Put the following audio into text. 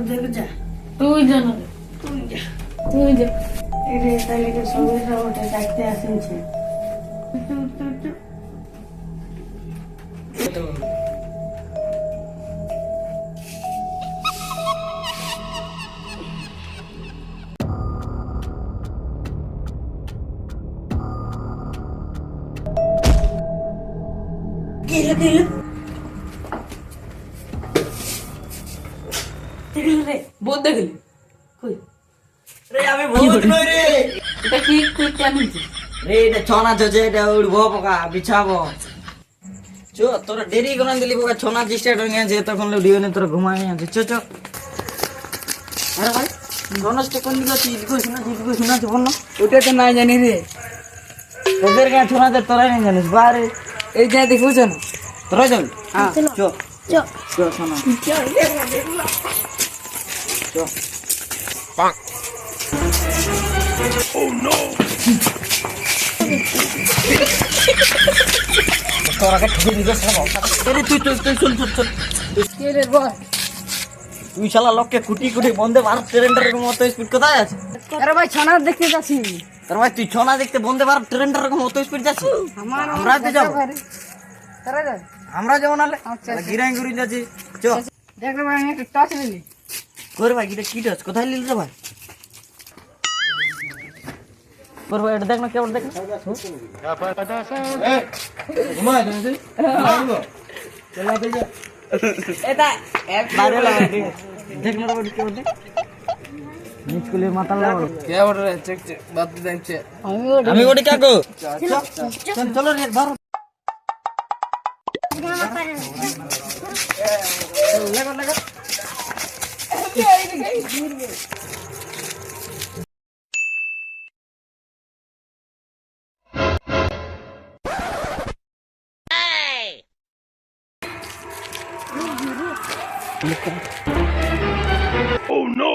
দেখে যা, তুই জানো তুই যা। তুই যা এটা তাহলে সঙ্গে ওটা ডাকতে আসেনছে। গেল গেল দেখলি রে, বোধ দেখলি কই রে আমি ভূত নই রে। এটা কি তুই কেমনছিস রে এটা ছনা চছে, এটা উড়বো পোকা বিছাবো। চো তোরা দেরি করে দিলি পোকা, ছনা স্টার্ট হয়ে গেছে তখন ভিডিও নে তোরা ঘুমাই আছে। চো চো। আরে ভাই গণেশ কোন দিকে আছে? ইদিকে শোনা, ইদিকে শোনা আছে বল না। ওটা তো নাই জানি রে। তোদের গায়ে ছনাদের তোরাই নাই জানিস বারে। এই যা দেখুছ না তোরা যাবি? হ্যাঁ চো চল চো শোনা চল দেখো দেখো চো। তোরা কে ঠুকে দিবে সব। আরে তুই চল চল চল চল চল। কে রে বল তুই শালা লোককে কুটি কুটি বন্দে ভারত ট্রেন্ডারের মতো স্পিড কোথায় আছে? আরে ভাই ছানা দেখতে যাচ্ছি তোর ভাই তুই ছনা দেখতে বন্দে ভারত ট্রেন্ডারের মতো স্পিড যাচ্ছে? আমরা তো যাবো, তারা যা আমরা যাবো নালে আচ্ছা। গিরাই ঘুরি যাচ্ছি। চ দেখ রে ভাই আমি একটা টাচ নিলি করে ভাই এটা কি টাচ কোথায় লিল রে ভাই? করে ভাই এটা দেখ না কেমন দেখ না। এটা বাইরে লাগা দেখ না রে কেমন দেখ। নিচকুলের মাথা লাগা। কে ওরে চেক চেক বাদ দিতে আমি ওটি কাকু চল চলো রে ধর। লাগা লাগা। Oh no!